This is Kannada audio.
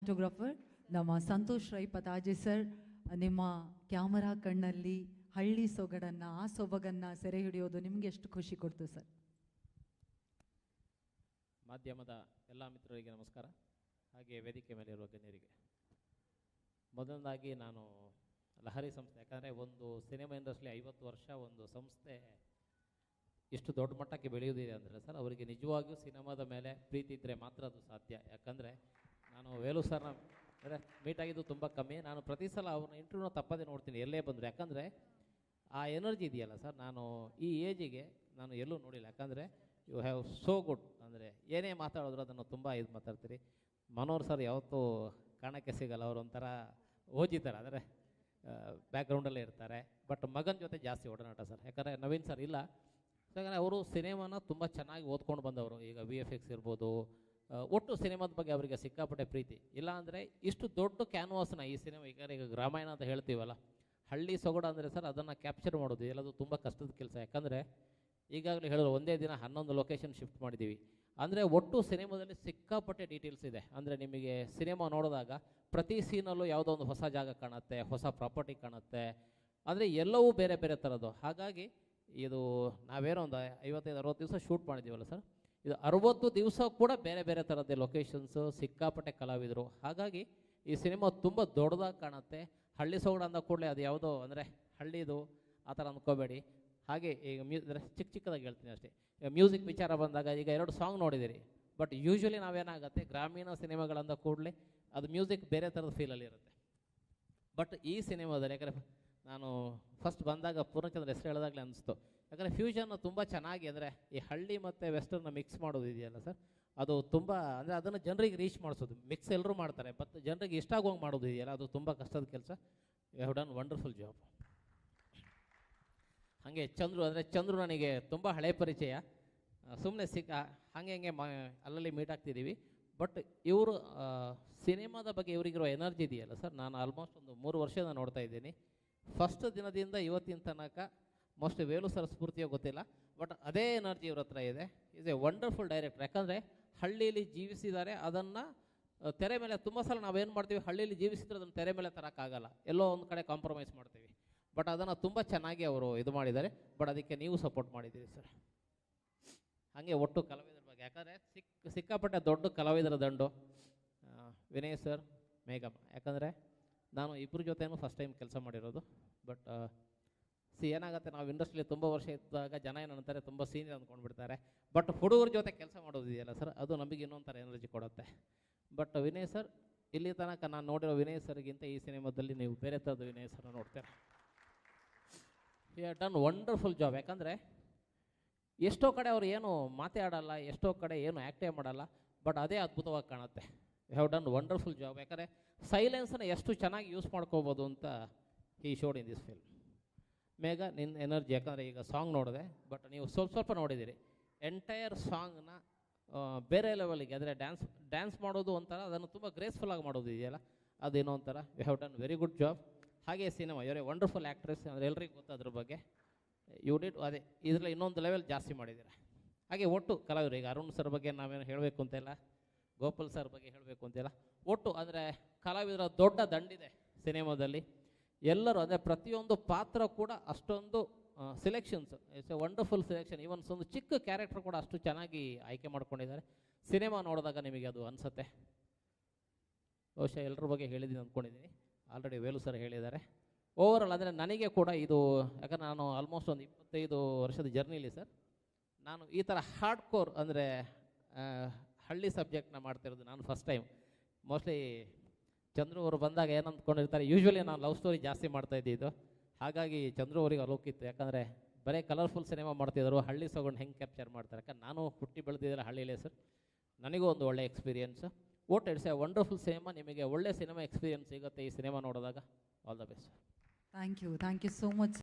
ಸಿನಿಮಾಟೋಗ್ರಾಫರ್ ನಮ್ಮ ಸಂತೋಷ್ ರೈ ಪತಾಜೆ ಸರ್ ನಿಮ್ಮ ಕ್ಯಾಮರಾ ಕಣ್ಣಲ್ಲಿ ಹಳ್ಳಿ ಸೊಗಡನ್ನು ಆ ಸೊಬಗನ್ನು ಸೆರೆ ಹಿಡಿಯೋದು ನಿಮಗೆ ಎಷ್ಟು ಖುಷಿ ಕೊಡ್ತು ಸರ್? ಮಾಧ್ಯಮದ ಎಲ್ಲ ಮಿತ್ರರಿಗೆ ನಮಸ್ಕಾರ, ಹಾಗೆ ವೇದಿಕೆ ಮೇಲಿರುವ ಗಣ್ಯರಿಗೆ. ಮೊದಲನೇದಾಗಿ ನಾನು ಲಹರಿ ಸಂಸ್ಥೆ, ಯಾಕಂದರೆ ಒಂದು ಸಿನಿಮಾ ಇಂಡಸ್ಟ್ರಿ 50 ವರ್ಷ ಒಂದು ಸಂಸ್ಥೆ ಇಷ್ಟು ದೊಡ್ಡ ಮಟ್ಟಕ್ಕೆ ಬೆಳೆಯುವುದಿದೆ ಅಂದರೆ ಸರ್, ಅವರಿಗೆ ನಿಜವಾಗಿಯೂ ಸಿನಿಮಾದ ಮೇಲೆ ಪ್ರೀತಿ ಇದ್ದರೆ ಮಾತ್ರ ಅದು ಸಾಧ್ಯ. ಯಾಕಂದರೆ ನಾನು ವೇಲು ಸರ್ನ ಅಂದರೆ ಮೀಟ್ ಆಗಿದ್ದು ತುಂಬ ಕಮ್ಮಿ. ನಾನು ಪ್ರತಿ ಸಲ ಅವ್ರನ್ನ ಇಂಟರ್ವ್ಯೂನ ತಪ್ಪದೇ ನೋಡ್ತೀನಿ ಎಲ್ಲೇ ಬಂದರು. ಯಾಕಂದರೆ ಆ ಎನರ್ಜಿ ಇದೆಯಲ್ಲ ಸರ್, ನಾನು ಈ ಏಜಿಗೆ ನಾನು ಎಲ್ಲೂ ನೋಡಿಲ್ಲ. ಯಾಕಂದರೆ ಯು ಹ್ಯಾವ್ ಸೋ ಗುಡ್, ಅಂದರೆ ಏನೇ ಮಾತಾಡಿದ್ರು ಅದನ್ನು ತುಂಬ ಇದು ಮಾತಾಡ್ತೀರಿ. ಮನೋಹರ್ ಸರ್ ಯಾವತ್ತೂ ಕಾಣಕ್ಕೆ ಸಿಗಲ್ಲ, ಅವರು ಒಂಥರ ಓದಿತಾರೆ, ಅಂದರೆ ಬ್ಯಾಕ್ಗ್ರೌಂಡಲ್ಲೇ ಇರ್ತಾರೆ. ಬಟ್ ಮಗನ ಜೊತೆ ಜಾಸ್ತಿ ಒಡನಾಟ ಸರ್. ಯಾಕಂದರೆ ನವೀನ್ ಸರ್ ಇಲ್ಲ, ಸೊ ಯಾಕಂದರೆ ಅವರು ಸಿನಿಮಾನ ತುಂಬ ಚೆನ್ನಾಗಿ ಓದ್ಕೊಂಡು ಬಂದವರು. ಈಗ VFX ಇರ್ಬೋದು, ಒಟ್ಟು ಸಿನಿಮಾದ ಬಗ್ಗೆ ಅವರಿಗೆ ಸಿಕ್ಕಾಪಟ್ಟೆ ಪ್ರೀತಿ. ಇಲ್ಲ ಅಂದರೆ ಇಷ್ಟು ದೊಡ್ಡ ಕ್ಯಾನ್ವಾಸ್ನ ಈ ಸಿನಿಮಾ, ಈಗ ಗ್ರಾಮಾಯಣ ಅಂತ ಹೇಳ್ತೀವಲ್ಲ, ಹಳ್ಳಿ ಸೊಗಡು ಅಂದರೆ ಸರ್ ಅದನ್ನು ಕ್ಯಾಪ್ಚರ್ ಮಾಡೋದು ಎಲ್ಲದು ತುಂಬ ಕಷ್ಟದ ಕೆಲಸ. ಯಾಕಂದರೆ ಈಗಾಗಲೇ ಹೇಳಿದ್ರು ಒಂದೇ ದಿನ 11 ಲೊಕೇಶನ್ ಶಿಫ್ಟ್ ಮಾಡಿದ್ದೀವಿ. ಅಂದರೆ ಒಟ್ಟು ಸಿನಿಮಾದಲ್ಲಿ ಸಿಕ್ಕಾಪಟ್ಟೆ ಡೀಟೇಲ್ಸ್ ಇದೆ. ಅಂದರೆ ನಿಮಗೆ ಸಿನಿಮಾ ನೋಡಿದಾಗ ಪ್ರತಿ ಸೀನಲ್ಲೂ ಯಾವುದೋ ಒಂದು ಹೊಸ ಜಾಗ ಕಾಣುತ್ತೆ, ಹೊಸ ಪ್ರಾಪರ್ಟಿ ಕಾಣುತ್ತೆ, ಅಂದರೆ ಎಲ್ಲವೂ ಬೇರೆ ಬೇರೆ ಥರದ್ದು. ಹಾಗಾಗಿ ಇದು ನಾವೇನೋ ಒಂದು 55-60 ದಿವಸ ಶೂಟ್ ಮಾಡಿದ್ದೀವಲ್ಲ ಸರ್, ಇದು 60 ದಿವಸ ಕೂಡ ಬೇರೆ ಬೇರೆ ಥರದ್ದೇ ಲೊಕೇಶನ್ಸು, ಸಿಕ್ಕಾಪಟ್ಟೆ ಕಲಾವಿದರು. ಹಾಗಾಗಿ ಈ ಸಿನಿಮಾ ತುಂಬ ದೊಡ್ಡದಾಗಿ ಕಾಣುತ್ತೆ. ಹಳ್ಳಿ ಸೊಗಡು ಅಂದ ಕೂಡಲೇ ಅದು ಯಾವುದೋ ಅಂದರೆ ಹಳ್ಳಿದು ಆ ಥರ ಅಂದ್ಕೋಬೇಡಿ. ಹಾಗೆ ಈಗ ಚಿಕ್ಕ ಚಿಕ್ಕದಾಗಿ ಹೇಳ್ತೀನಿ ಅಷ್ಟೇ. ಈಗ ಮ್ಯೂಸಿಕ್ ವಿಚಾರ ಬಂದಾಗ ಈಗ 2 ಸಾಂಗ್ ನೋಡಿದ್ದೀರಿ, ಬಟ್ ಯೂಶ್ವಲಿ ನಾವೇನಾಗುತ್ತೆ ಗ್ರಾಮೀಣ ಸಿನಿಮಾಗಳಂದ ಕೂಡಲೇ ಅದು ಮ್ಯೂಸಿಕ್ ಬೇರೆ ಥರದ ಫೀಲಲ್ಲಿ ಇರುತ್ತೆ. ಬಟ್ ಈ ಸಿನಿಮಾದಲ್ಲಿ ಯಾಕಂದರೆ ನಾನು ಫಸ್ಟ್ ಬಂದಾಗ ಪೂರ್ಣಚಂದ್ರ ಹೆಸರು ಹೇಳಿದಾಗಲೇ ಅನಿಸ್ತು, ಯಾಕಂದರೆ ಫ್ಯೂಷನ್ ತುಂಬ ಚೆನ್ನಾಗಿ, ಅಂದರೆ ಈ ಹಳ್ಳಿ ಮತ್ತು ವೆಸ್ಟರ್ನ ಮಿಕ್ಸ್ ಮಾಡೋದು ಇದೆಯಲ್ಲ ಸರ್, ಅದು ತುಂಬ ಅಂದರೆ ಅದನ್ನು ಜನರಿಗೆ ರೀಚ್ ಮಾಡಿಸೋದು. ಮಿಕ್ಸ್ ಎಲ್ಲರೂ ಮಾಡ್ತಾರೆ, ಬಟ್ ಜನರಿಗೆ ಇಷ್ಟ ಆಗೋಂಗೆ ಮಾಡೋದು ಇದೆಯಲ್ಲ, ಅದು ತುಂಬ ಕಷ್ಟದ ಕೆಲಸ. You have done wonderful job. ಹಾಗೆ ಚಂದ್ರು, ಅಂದರೆ ಚಂದ್ರು ನನಗೆ ತುಂಬ ಹಳೆ ಪರಿಚಯ, ಸುಮ್ಮನೆ ಹಾಗೆ ಅಲ್ಲಲ್ಲಿ ಮೀಟ್ ಆಗ್ತಿದ್ದೀವಿ. ಬಟ್ ಇವರು ಸಿನಿಮಾದ ಬಗ್ಗೆ ಇವರಿಗಿರೋ ಎನರ್ಜಿ ಇದೆಯಲ್ಲ ಸರ್, ನಾನು ಆಲ್ಮೋಸ್ಟ್ ಒಂದು 3 ವರ್ಷದಿಂದ ನೋಡ್ತಾ ಇದ್ದೀನಿ. ಫಸ್ಟ್ ದಿನದಿಂದ ಇವತ್ತಿನ ತನಕ ಮೋಸ್ಟ್ ವೇಲು ಸರ್ ಸ್ಫೂರ್ತಿಯೋ ಗೊತ್ತಿಲ್ಲ, ಬಟ್ ಅದೇ ಎನರ್ಜಿ ಇವ್ರ ಹತ್ರ ಇದೆ. Is A wonderful director. ಯಾಕಂದರೆ ಹಳ್ಳಿಯಲ್ಲಿ ಜೀವಿಸಿದ್ದಾರೆ, ಅದನ್ನು ತೆರೆ ಮೇಲೆ ತುಂಬ ಸಲ ನಾವೇನು ಮಾಡ್ತೀವಿ, ಹಳ್ಳಿಯಲ್ಲಿ ಜೀವಿಸಿದ್ರೆ ಅದನ್ನು ತೆರೆ ಮೇಲೆ ತರೋಕ್ಕಾಗಲ್ಲ, ಎಲ್ಲೋ ಒಂದು ಕಡೆ ಕಾಂಪ್ರಮೈಸ್ ಮಾಡ್ತೀವಿ. ಬಟ್ ಅದನ್ನು ತುಂಬ ಚೆನ್ನಾಗಿ ಅವರು ಇದು ಮಾಡಿದ್ದಾರೆ. ಬಟ್ ಅದಕ್ಕೆ ನೀವು ಸಪೋರ್ಟ್ ಮಾಡಿದ್ದೀರಿ ಸರ್. ಹಾಗೆ ಒಟ್ಟು ಕಲಾವಿದರ ಬಗ್ಗೆ, ಯಾಕಂದರೆ ಸಿಕ್ಕಾಪಟ್ಟೆ ದೊಡ್ಡ ಕಲಾವಿದರ ದಂಡು ವಿನಯ್ ಸರ್, ಮೇಘಮ್. ಯಾಕಂದರೆ ನಾನು ಇಬ್ಬರ ಜೊತೆನೂ ಫಸ್ಟ್ ಟೈಮ್ ಕೆಲಸ ಮಾಡಿರೋದು. ಬಟ್ ಏನಾಗುತ್ತೆ, ನಾವು ಇಂಡಸ್ಟ್ರಿಯಲ್ಲಿ ತುಂಬ ವರ್ಷ ಇದ್ದಾಗ ಜನ ಏನಂತಾರೆ ತುಂಬ ಸೀನಿಯರ್ ಅಂದ್ಕೊಂಡ್ಬಿಡ್ತಾರೆ. ಬಟ್ ಹುಡುಗರ ಜೊತೆ ಕೆಲಸ ಮಾಡೋದಿದೆಯಲ್ಲ ಸರ್, ಅದು ನಮಗೆ ಇನ್ನೊಂದು ಥರ ಎನರ್ಜಿ ಕೊಡುತ್ತೆ. ಬಟ್ ವಿನಯ್ ಸರ್, ಇಲ್ಲಿ ತನಕ ನಾನು ನೋಡಿರೋ ವಿನಯ್ ಸರ್ಗಿಂತ ಈ ಸಿನಿಮಾದಲ್ಲಿ ನೀವು ಬೇರೆ ಥರದ ವಿನಯ್ ಸರ್ನ ನೋಡ್ತೀರ. You have done wonderful job. ಯಾಕಂದರೆ ಎಷ್ಟೋ ಕಡೆ ಅವ್ರು ಏನು ಮಾತೇ ಆಡಲ್ಲ, ಎಷ್ಟೋ ಕಡೆ ಏನು ಆ್ಯಕ್ಟೇ ಮಾಡಲ್ಲ, ಬಟ್ ಅದೇ ಅದ್ಭುತವಾಗಿ ಕಾಣುತ್ತೆ. You have done wonderful job. ಯಾಕಂದರೆ ಸೈಲೆನ್ಸನ್ನು ಎಷ್ಟು ಚೆನ್ನಾಗಿ ಯೂಸ್ ಮಾಡ್ಕೋಬೋದು ಅಂತ ಈ ಶೋಡ್ ಇನ್ ದಿಸ್ ಫಿಲ್ಮ್. ಮೇಘ, ನಿನ್ನ ಎನರ್ಜಿ, ಯಾಕಂದರೆ ಈಗ ಸಾಂಗ್ ನೋಡಿದೆ, ಬಟ್ ನೀವು ಸ್ವಲ್ಪ ನೋಡಿದ್ದೀರಿ. ಎಂಟೈರ್ ಸಾಂಗ್ನ ಬೇರೆ ಲೆವೆಲಿಗೆ, ಅಂದರೆ ಡ್ಯಾನ್ಸ್ ಮಾಡೋದು ಒಂಥರ, ಅದನ್ನು ತುಂಬ ಗ್ರೇಸ್ಫುಲ್ಲಾಗಿ ಮಾಡೋದು ಇದೆಯಲ್ಲ, ಅದೇನೋ ಒಂಥರ. You have done very good job. ಹಾಗೆ ಸಿನಿಮಾ, ಇವರೇ ವಂಡರ್ಫುಲ್ ಆ್ಯಕ್ಟ್ರೆಸ್, ಅಂದರೆ ಎಲ್ರಿಗೂ ಗೊತ್ತು ಅದ್ರ ಬಗ್ಗೆ. ಯು ಡಿಡ್ ಅದೇ ಇದರಲ್ಲಿ ಇನ್ನೊಂದು ಲೆವೆಲ್ ಜಾಸ್ತಿ ಮಾಡಿದ್ದೀರ. ಹಾಗೆ ಒಟ್ಟು ಕಲಾವಿದರು, ಈಗ ಅರುಣ್ ಸರ್ ಬಗ್ಗೆ ನಾವೇನು ಹೇಳಬೇಕು ಅಂತಿಲ್ಲ, ಗೋಪಾಲ್ ಸರ್ ಬಗ್ಗೆ ಹೇಳಬೇಕು ಅಂತಿಲ್ಲ. ಒಟ್ಟು ಅಂದರೆ ಕಲಾವಿದರ ದೊಡ್ಡ ದಂಡಿದೆ ಸಿನಿಮಾದಲ್ಲಿ. ಎಲ್ಲರೂ ಅಂದರೆ ಪ್ರತಿಯೊಂದು ಪಾತ್ರ ಕೂಡ ಅಷ್ಟೊಂದು selections, it's a wonderful selection. Even ಒಂದು ಚಿಕ್ಕ ಕ್ಯಾರೆಕ್ಟರ್ ಕೂಡ ಅಷ್ಟು ಚೆನ್ನಾಗಿ ಆಯ್ಕೆ ಮಾಡ್ಕೊಂಡಿದ್ದಾರೆ. ಸಿನಿಮಾ ನೋಡಿದಾಗ ನಿಮಗೆ ಅದು ಅನಿಸುತ್ತೆ. ಬಹುಶಃ ಎಲ್ಲರ ಬಗ್ಗೆ ಹೇಳಿದ್ದೀನಿ ಅಂದ್ಕೊಂಡಿದ್ದೀನಿ, ಆಲ್ರೆಡಿ ವೇಲು ಸರ್ ಹೇಳಿದ್ದಾರೆ. ಓವರಾಲ್ ಅಂದರೆ ನನಗೆ ಕೂಡ ಇದು, ಯಾಕಂದರೆ ನಾನು ಆಲ್ಮೋಸ್ಟ್ ಒಂದು 25 ವರ್ಷದ ಜರ್ನಿಲಿ ಸರ್, ನಾನು ಈ ಥರ ಹಾರ್ಡ್ ಕೋರ್ ಅಂದರೆ ಹಳ್ಳಿ ಸಬ್ಜೆಕ್ಟ್ನ ಮಾಡ್ತಿರೋದು ನಾನು ಫಸ್ಟ್ ಟೈಮ್. ಮೋಸ್ಟ್ಲಿ ಚಂದ್ರು ಅವರು ಬಂದಾಗ ಏನು ಅಂದ್ಕೊಂಡಿರ್ತಾರೆ, ಯೂಶ್ವಲಿ ನಾನು ಲವ್ ಸ್ಟೋರಿ ಜಾಸ್ತಿ ಮಾಡ್ತಾಯಿದ್ದಿದ್ದು, ಹಾಗಾಗಿ ಚಂದ್ರು ಅವರಿಗೆ ಅಲೋಕಿತ್ತು. ಯಾಕಂದರೆ ಬರೀ ಕಲರ್ಫುಲ್ ಸಿನಿಮಾ ಮಾಡ್ತಿದ್ರು, ಹಳ್ಳಿ ಸೊಗಡು ಹೆಂಗೆ ಕ್ಯಾಪ್ಚರ್ ಮಾಡ್ತಾರೆ. ಯಾಕಂದ್ರೆ ನಾನು ಹುಟ್ಟಿ ಬೆಳೆದಿದ್ದರೆ ಹಳ್ಳಿಲೇ ಸರ್, ನನಗೂ ಒಂದು ಒಳ್ಳೆ experience. It's a wonderful cinema. ನಿಮಗೆ ಒಳ್ಳೆ ಸಿನಿಮಾ ಎಕ್ಸ್ಪೀರಿಯೆನ್ಸ್ ಸಿಗುತ್ತೆ ಈ ಸಿನಿಮಾ ನೋಡಿದಾಗ. All the best. Thank you so much.